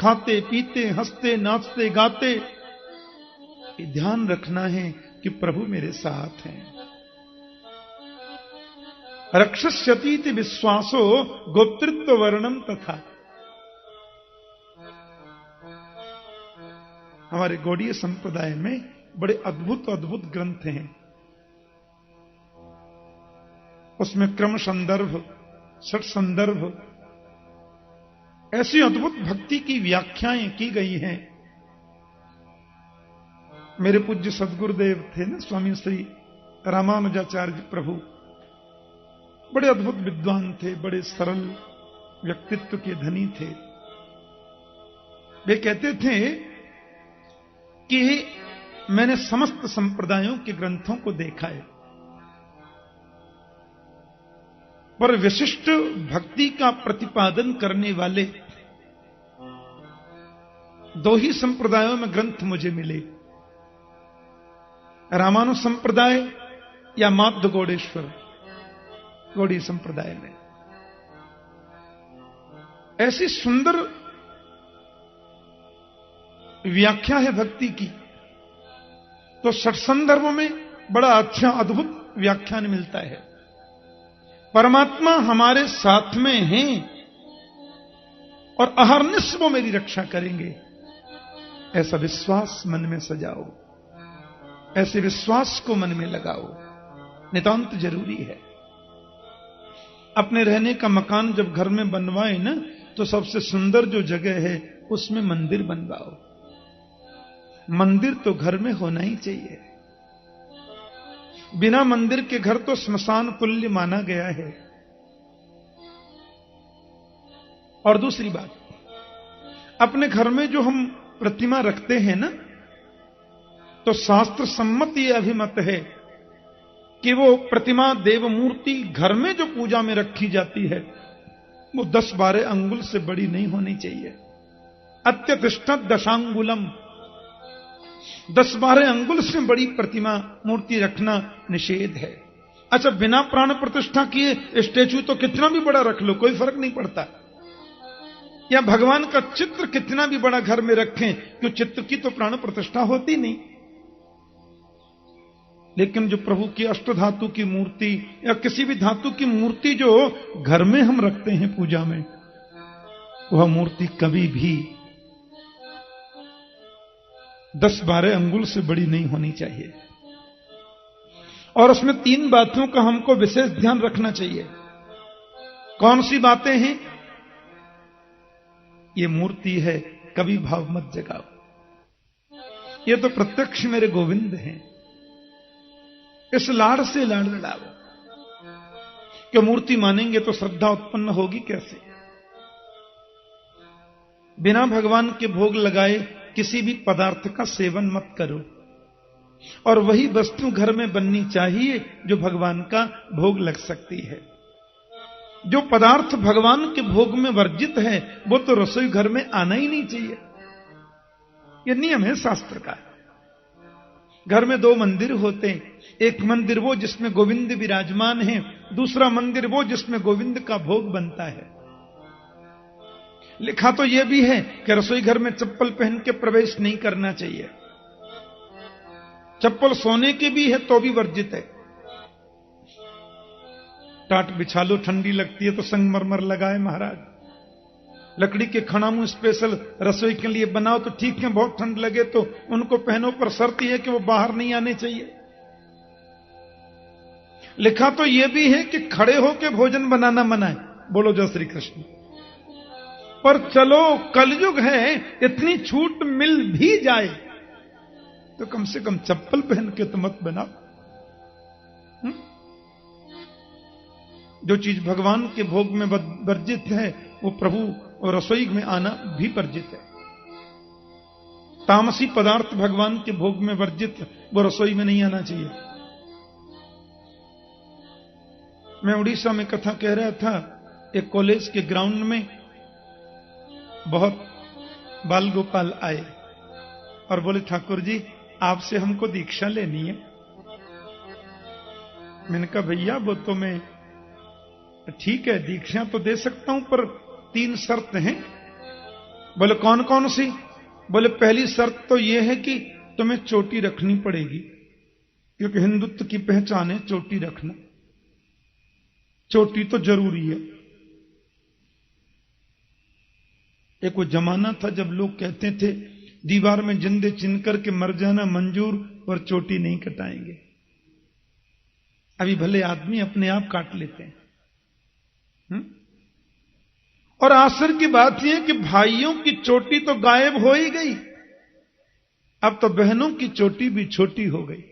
खाते पीते हंसते नाचते गाते, ये ध्यान रखना है कि प्रभु मेरे साथ हैं। रक्षस्यतीति विश्वासो गोप्तृत्व वर्णम तथा। हमारे गौड़ीय संप्रदाय में बड़े अद्भुत अद्भुत ग्रंथ हैं। उसमें क्रम संदर्भ, षट संदर्भ, ऐसी अद्भुत भक्ति की व्याख्याएं की गई हैं। मेरे पूज्य सद्गुरुदेव थे ना, स्वामी श्री रामानुजाचार्य प्रभु, बड़े अद्भुत विद्वान थे, बड़े सरल व्यक्तित्व के धनी थे। वे कहते थे कि मैंने समस्त संप्रदायों के ग्रंथों को देखा है, पर विशिष्ट भक्ति का प्रतिपादन करने वाले दो ही संप्रदायों में ग्रंथ मुझे मिले, रामानुज संप्रदाय या माध्व गौड़ेश्वर गौड़ी संप्रदाय में। ऐसी सुंदर व्याख्या है भक्ति की, तो षट संदर्भ में बड़ा अच्छा अद्भुत व्याख्यान मिलता है। परमात्मा हमारे साथ में हैं और अहर्निश वो मेरी रक्षा करेंगे, ऐसा विश्वास मन में सजाओ, ऐसे विश्वास को मन में लगाओ, नितांत जरूरी है। अपने रहने का मकान जब घर में बनवाए ना, तो सबसे सुंदर जो जगह है उसमें मंदिर बनवाओ। मंदिर तो घर में होना ही चाहिए। बिना मंदिर के घर तो स्मशान तुल्य माना गया है। और दूसरी बात, अपने घर में जो हम प्रतिमा रखते हैं ना, तो शास्त्र सम्मत ये अभिमत है कि वो प्रतिमा देव मूर्ति घर में जो पूजा में रखी जाती है वो 10-12 अंगुल से बड़ी नहीं होनी चाहिए। अत्यतिष्ठत दशांगुलम, 10-12 अंगुल से बड़ी प्रतिमा मूर्ति रखना निषेध है। अच्छा, बिना प्राण प्रतिष्ठा किए स्टेचू तो कितना भी बड़ा रख लो, कोई फर्क नहीं पड़ता। या भगवान का चित्र कितना भी बड़ा घर में रखें, क्यों चित्र की तो प्राण प्रतिष्ठा होती नहीं। लेकिन जो प्रभु की अष्ट धातु की मूर्ति या किसी भी धातु की मूर्ति जो घर में हम रखते हैं पूजा में, वह मूर्ति कभी भी 10-12 अंगुल से बड़ी नहीं होनी चाहिए। और उसमें 3 बातों का हमको विशेष ध्यान रखना चाहिए। कौन सी बातें हैं? ये मूर्ति है, कभी भाव मत जगाओ। ये तो प्रत्यक्ष मेरे गोविंद हैं, इस लाड़ से लाड़ लड़ाओ। क्यों मूर्ति मानेंगे तो श्रद्धा उत्पन्न होगी कैसे? बिना भगवान के भोग लगाए किसी भी पदार्थ का सेवन मत करो। और वही वस्तु घर में बननी चाहिए जो भगवान का भोग लग सकती है। जो पदार्थ भगवान के भोग में वर्जित है वो तो रसोई घर में आना ही नहीं चाहिए। यह नियम है शास्त्र का। घर में 2 मंदिर होते हैं, एक मंदिर वो जिसमें गोविंद विराजमान है, दूसरा मंदिर वो जिसमें गोविंद का भोग बनता है। लिखा तो यह भी है कि रसोई घर में चप्पल पहन के प्रवेश नहीं करना चाहिए। चप्पल सोने के भी है तो भी वर्जित है। टाट बिछा लो, ठंडी लगती है तो संगमरमर लगाए महाराज। लकड़ी के खणामू स्पेशल रसोई के लिए बनाओ तो ठीक है, बहुत ठंड लगे तो उनको पहनो, पर शर्त यह है कि वो बाहर नहीं आने चाहिए। लिखा तो यह भी है कि खड़े होकर भोजन बनाना मना है। बोलो जय श्री कृष्ण। पर चलो कलयुग है, इतनी छूट मिल भी जाए तो कम से कम चप्पल पहन के तो मत बनाओ। जो चीज भगवान के भोग में वर्जित है वो प्रभु और रसोई में आना भी वर्जित है। तामसी पदार्थ भगवान के भोग में वर्जित, वो रसोई में नहीं आना चाहिए। मैं उड़ीसा में कथा कह रहा था, एक कॉलेज के ग्राउंड में बहुत बाल गोपाल आए और बोले, ठाकुर जी आपसे हमको दीक्षा लेनी है। मैंने कहा भैया वो तो मैं ठीक है दीक्षा तो दे सकता हूं, पर 3 शर्त हैं। बोले कौन कौन सी? बोले पहली शर्त तो यह है कि तुम्हें चोटी रखनी पड़ेगी, क्योंकि हिंदुत्व की पहचान है चोटी रखना। चोटी तो जरूरी है। एक वो जमाना था जब लोग कहते थे दीवार में जिंदे चिन करके मर जाना मंजूर, पर चोटी नहीं कटाएंगे। अभी भले आदमी अपने आप काट लेते हैं। और आश्चर्य की बात यह है कि भाइयों की चोटी तो गायब हो ही गई, अब तो बहनों की चोटी भी छोटी हो गई।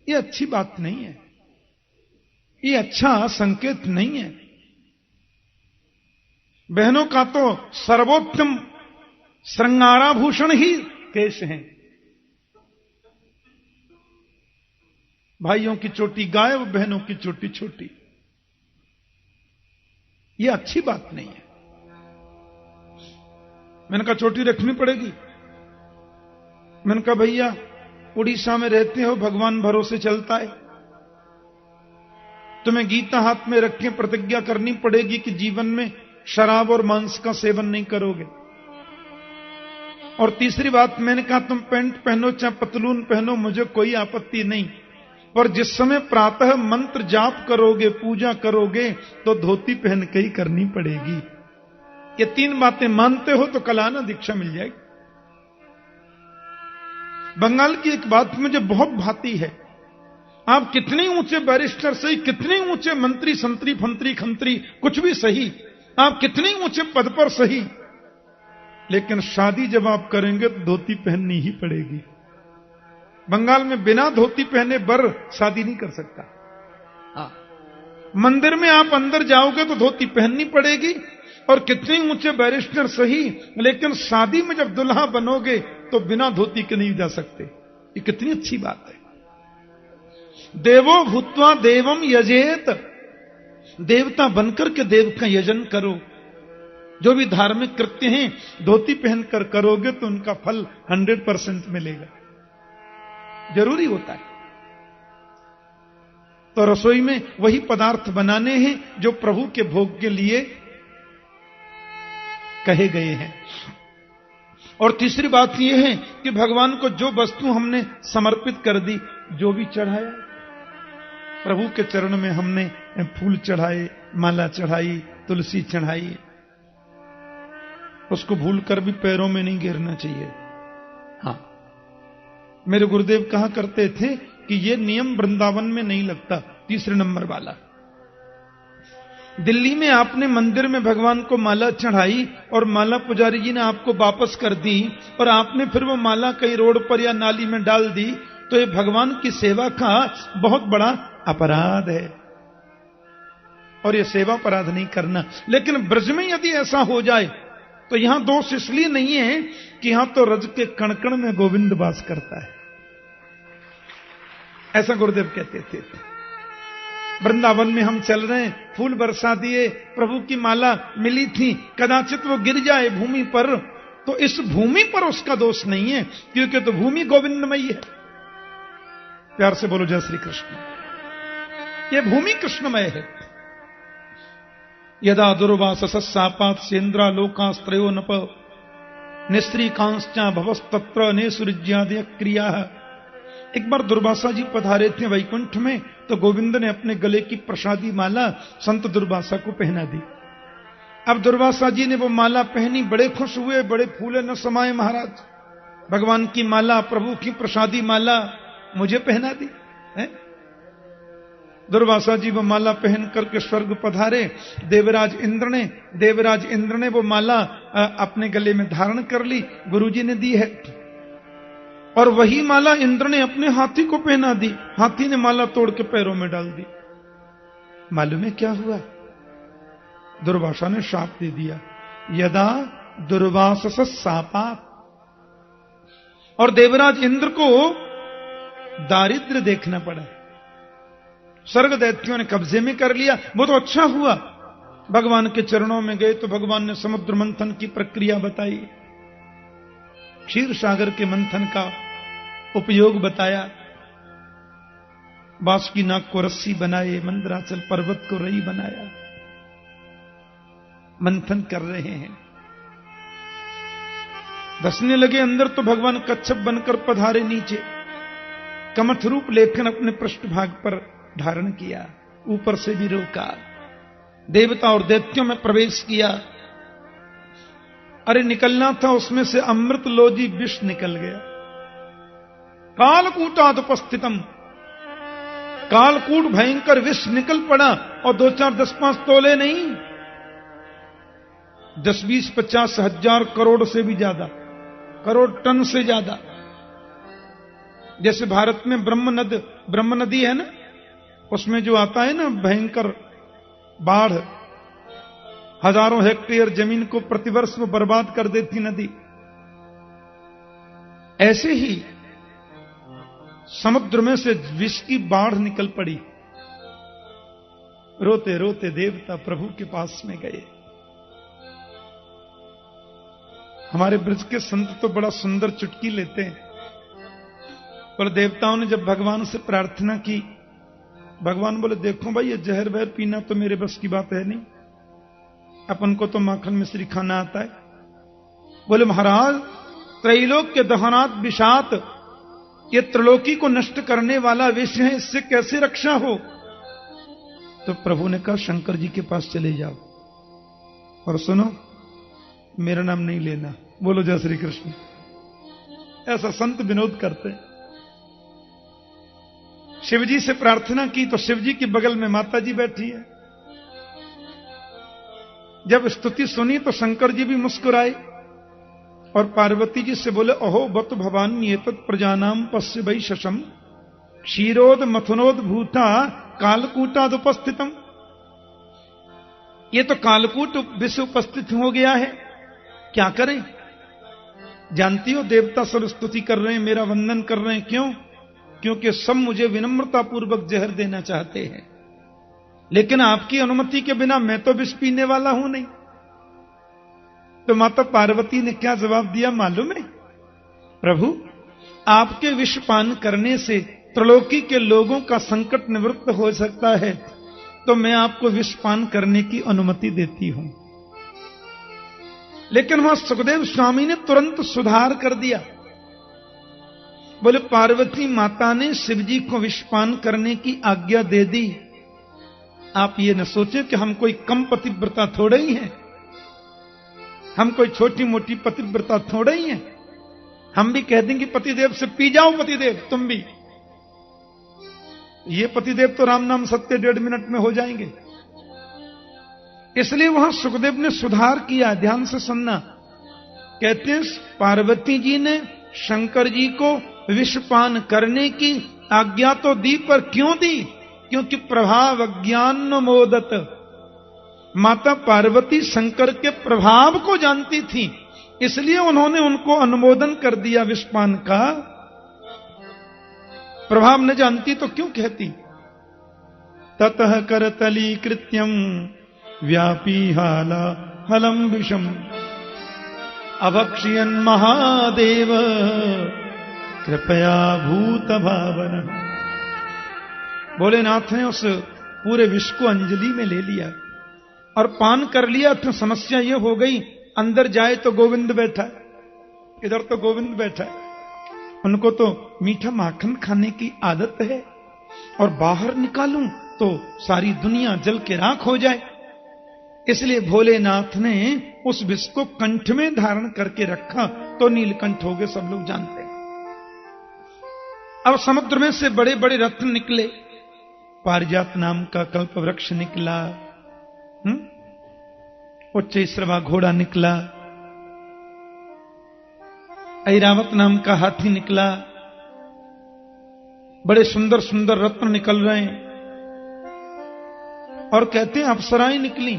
ये अच्छी बात नहीं है, ये अच्छा संकेत नहीं है। बहनों का तो सर्वोत्तम श्रृंगाराभूषण ही केश हैं। भाइयों की चोटी गायब, बहनों की चोटी छोटी। ये अच्छी बात नहीं है। मैंने कहा चोटी रखनी पड़ेगी। मैंने कहा भैया उड़ीसा में रहते हो, भगवान भरोसे चलता है, तुम्हें गीता हाथ में रख के प्रतिज्ञा करनी पड़ेगी कि जीवन में शराब और मांस का सेवन नहीं करोगे। और तीसरी बात मैंने कहा तुम पैंट पहनो चाहे पतलून पहनो, मुझे कोई आपत्ति नहीं, पर जिस समय प्रातः मंत्र जाप करोगे, पूजा करोगे, तो धोती पहन के ही करनी पड़ेगी। ये तीन बातें मानते हो तो कल आना, दीक्षा मिल जाएगी। बंगाल की एक बात मुझे बहुत भाती है। आप कितने ऊंचे बैरिस्टर सही, कितने ऊंचे मंत्री संतरी फंतरी खंतरी कुछ भी सही, आप कितने ऊंचे पद पर सही, लेकिन शादी जब आप करेंगे तो धोती पहननी ही पड़ेगी। बंगाल में बिना धोती पहने बर शादी नहीं कर सकता। मंदिर में आप अंदर जाओगे तो धोती पहननी पड़ेगी, और कितने ऊंचे बैरिस्टर सही, लेकिन शादी में जब दुल्हा बनोगे तो बिना धोती के नहीं जा सकते। ये कितनी अच्छी बात है। देवो भूत्वा देवम यजेत, देवता बनकर के देव का यजन करो। जो भी धार्मिक कृत्य हैं धोती पहनकर करोगे तो उनका फल 100% मिलेगा, जरूरी होता है। तो रसोई में वही पदार्थ बनाने हैं जो प्रभु के भोग के लिए कहे गए हैं। और तीसरी बात यह है कि भगवान को जो वस्तु हमने समर्पित कर दी, जो भी चढ़ाया, प्रभु के चरण में हमने फूल चढ़ाए, माला चढ़ाई, तुलसी चढ़ाई, उसको भूलकर भी पैरों में नहीं गिरना चाहिए। हां, मेरे गुरुदेव कहा करते थे कि यह नियम वृंदावन में नहीं लगता। तीसरे नंबर वाला, दिल्ली में आपने मंदिर में भगवान को माला चढ़ाई और माला पुजारी जी ने आपको वापस कर दी, और आपने फिर वो माला कहीं रोड पर या नाली में डाल दी, तो ये भगवान की सेवा का बहुत बड़ा अपराध है, और ये सेवा अपराध नहीं करना। लेकिन ब्रज में यदि ऐसा हो जाए तो यहां दोष इसलिए नहीं है कि यहां तो रज के कणकण में गोविंद वास करता है, ऐसा गुरुदेव कहते थे। वृंदावन में हम चल रहे हैं, फूल बरसा दिए, प्रभु की माला मिली थी, कदाचित वो गिर जाए भूमि पर, तो इस भूमि पर उसका दोष नहीं है, क्योंकि तो भूमि गोविंदमयी है। प्यार से बोलो जय श्री कृष्ण। ये भूमि कृष्णमय है। यदा दुर्वास सस्सापात सेन्द्रा लोकास्त्रयो नप निस्त्री कांश्चा भवस्तत्र नेसुरिज्यादय क्रिया। एक बार दुर्वासा जी पधारे थे वैकुंठ में, तो गोविंद ने अपने गले की प्रसादी माला संत दुर्वासा को पहना दी। अब दुर्वासा जी ने वो माला पहनी, बड़े खुश हुए, बड़े फूले न समाये महाराज, भगवान की माला, प्रभु की प्रसादी माला मुझे पहना दी है। दुर्वासा जी वो माला पहन करके स्वर्ग पधारे। देवराज इंद्र ने वो माला अपने गले में धारण कर ली, गुरुजी ने दी है, और वही माला इंद्र ने अपने हाथी को पहना दी। हाथी ने माला तोड़ के पैरों में डाल दी। मालूम है क्या हुआ? दुर्वासा ने शाप दे दिया, यदा दुर्वासस सापात। और देवराज इंद्र को दारिद्र्य देखना पड़ा, स्वर्ग दैत्यों ने कब्जे में कर लिया। वो तो अच्छा हुआ, भगवान के चरणों में गए तो भगवान ने समुद्र मंथन की प्रक्रिया बताई, क्षीर सागर के मंथन का उपयोग बताया, बांसुरी नाग को रस्सी बनाए, मंदराचल पर्वत को रई बनाया, मंथन कर रहे हैं। धसने लगे अंदर तो भगवान कच्छप बनकर पधारे नीचे, कमठ रूप लेखन अपने पृष्ठभाग पर धारण किया, ऊपर से भी रोका, देवता और दैत्यों में प्रवेश किया। अरे निकलना था, उसमें से अमृत लोधी विष निकल गया। कालकूटादुपस्थितम, कालकूट भयंकर विष निकल पड़ा, और 2, 4, 10, 5 तोले नहीं, 10, 20, 50 हजार करोड़ से भी ज्यादा, करोड़ टन से ज्यादा। जैसे भारत में ब्रह्म नदी है ना, उसमें जो आता है ना भयंकर बाढ़, हजारों हेक्टेयर जमीन को प्रतिवर्ष वो बर्बाद कर देती नदी, ऐसे ही समुद्र में से विष की बाढ़ निकल पड़ी। रोते रोते देवता प्रभु के पास में गए। हमारे ब्रज के संत तो बड़ा सुंदर चुटकी लेते हैं, पर देवताओं ने जब भगवान से प्रार्थना की, भगवान बोले देखो भाई, ये जहर वहर पीना तो मेरे बस की बात है नहीं, अपन को तो माखन मिश्री खाना आता है। बोले महाराज, त्रैलोक्य दहनात् विषात, ये त्रिलोकी को नष्ट करने वाला विष है, इससे कैसे रक्षा हो? तो प्रभु ने कहा शंकर जी के पास चले जाओ, और सुनो, मेरा नाम नहीं लेना। बोलो जय श्री कृष्ण। ऐसा संत विनोद करते। शिवजी से प्रार्थना की तो शिवजी के बगल में माता जी बैठी है। जब स्तुति सुनी तो शंकर जी भी मुस्कुराए और पार्वती जी से बोले, अहो बत भवानी एतत् प्रजानाम पश्य वै शशम क्षीरोद मथुनोद भूता कालकूटादुपस्थितम। ये तो कालकूट विश्व उपस्थित हो गया है, क्या करें? जानती हो देवता सब स्तुति कर रहे हैं, मेरा वंदन कर रहे हैं, क्यों? क्योंकि सब मुझे विनम्रता पूर्वक जहर देना चाहते हैं, लेकिन आपकी अनुमति के बिना मैं तो विष पीने वाला हूं नहीं। तो माता पार्वती ने क्या जवाब दिया मालूम है? प्रभु, आपके विष पान करने से त्रिलोकी के लोगों का संकट निवृत्त हो सकता है, तो मैं आपको विष पान करने की अनुमति देती हूं। लेकिन वहां सुखदेव स्वामी ने तुरंत सुधार कर दिया। बोले पार्वती माता ने शिवजी को विषपान करने की आज्ञा दे दी। आप ये न सोचे कि हम कोई कम पतिव्रता थोड़े ही हैं, हम कोई छोटी मोटी पतिव्रता थोड़े ही हैं। हम भी कह देंगे पतिदेव से, पी जाओ पतिदेव तुम भी। ये पतिदेव तो राम नाम सत्य 1.5 मिनट में हो जाएंगे। इसलिए वहां सुखदेव ने सुधार किया, ध्यान से सुनना। कहते हैं पार्वती जी ने शंकर जी को विषपान करने की आज्ञा तो दी, पर क्यों दी? क्योंकि प्रभाव अज्ञान मोदत। माता पार्वती शंकर के प्रभाव को जानती थी, इसलिए उन्होंने उनको अनुमोदन कर दिया विषपान का। प्रभाव न जानती तो क्यों कहती? ततः करतली कृत्यम व्यापी हाला हलम विषम अभक्षयन महादेव कृपया भूत भावन। भोलेनाथ ने उस पूरे विष को अंजलि में ले लिया और पान कर लिया। तो समस्या यह हो गई, अंदर जाए तो गोविंद बैठा है, इधर तो गोविंद बैठा है। उनको तो मीठा माखन खाने की आदत है, और बाहर निकालूं तो सारी दुनिया जल के राख हो जाए। इसलिए भोलेनाथ ने उस विष को कंठ में धारण करके रखा, तो नीलकंठ हो गए, सब लोग जानते हैं। अब समुद्र में से बड़े बड़े रत्न निकले, पारिजात नाम का कल्प वृक्ष निकला, उच्चैश्रवा घोड़ा निकला, ऐरावत नाम का हाथी निकला, बड़े सुंदर सुंदर रत्न निकल रहे हैं। और कहते हैं अप्सराएं निकली,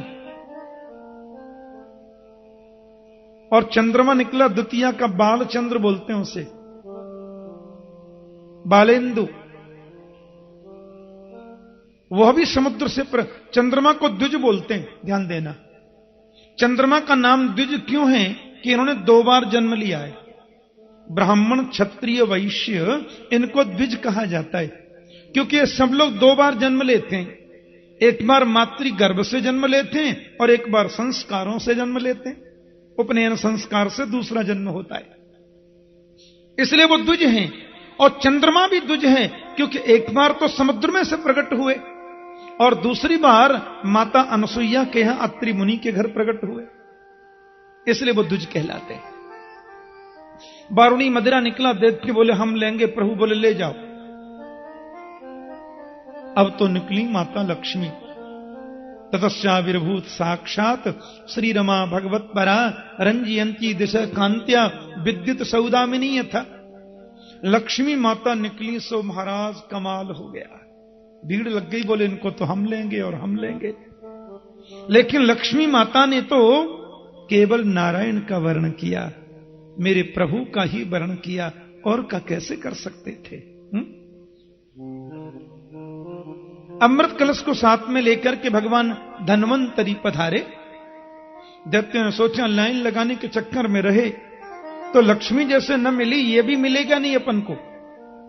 और चंद्रमा निकला, द्वितीया का बाल चंद्र बोलते हैं उसे, बालेंदु। वह भी समुद्र से चंद्रमा को द्विज बोलते हैं, ध्यान देना। चंद्रमा का नाम द्विज क्यों है? कि इन्होंने 2 बार जन्म लिया है। ब्राह्मण, क्षत्रिय, वैश्य, इनको द्विज कहा जाता है, क्योंकि ये सब लोग 2 बार जन्म लेते हैं। एक बार मातृ गर्भ से जन्म लेते हैं और एक बार संस्कारों से जन्म लेते हैं। उपनयन संस्कार से दूसरा जन्म होता है, इसलिए वो द्विज हैं। और चंद्रमा भी द्विज है, क्योंकि एक बार तो समुद्र में से प्रकट हुए और दूसरी बार माता अनसुईया के यहां अत्रि मुनि के घर प्रकट हुए, इसलिए वो द्विज कहलाते हैं। बारुणी मदिरा निकला, दैत्य बोले हम लेंगे, प्रभु बोले ले जाओ। अब तो निकली माता लक्ष्मी, ततस्याविर्भूत साक्षात श्री रमा भगवत परा रंजयंती दिशा कांत्या विद्युत सौदामिनी यथा। लक्ष्मी माता निकली सो महाराज कमाल हो गया, भीड़ लग गई, बोले इनको तो हम लेंगे और हम लेंगे। लेकिन लक्ष्मी माता ने तो केवल नारायण का वर्ण किया, मेरे प्रभु का ही वर्ण किया, और का कैसे कर सकते थे। अमृत कलश को साथ में लेकर के भगवान धन्वंतरी पधारे। दैत्य ने सोचा लाइन लगाने के चक्कर में रहे तो लक्ष्मी जैसे न मिली, ये भी मिलेगा नहीं अपन को।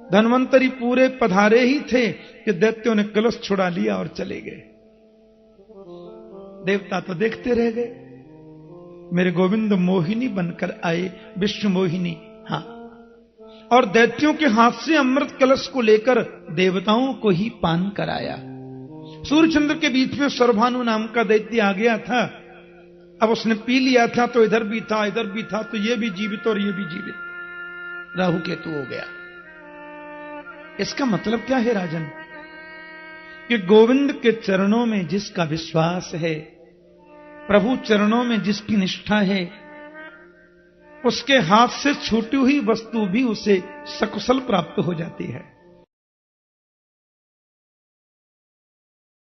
धन्वंतरी पूरे पधारे ही थे कि दैत्यों ने कलश छुड़ा लिया और चले गए। देवता तो देखते रह गए, मेरे गोविंद मोहिनी बनकर आए, विश्व मोहिनी। हां, और दैत्यों के हाथ से अमृत कलश को लेकर देवताओं को ही पान कराया। सूर्यचंद्र के बीच में सर्वभानु नाम का दैत्य आ गया था, अब उसने पी लिया था तो इधर भी था इधर भी था, तो ये भी जीवित और ये भी जीवित, राहु केतु हो गया। इसका मतलब क्या है राजन, कि गोविंद के चरणों में जिसका विश्वास है, प्रभु चरणों में जिसकी निष्ठा है, उसके हाथ से छूटी हुई वस्तु भी उसे सकुशल प्राप्त हो जाती है।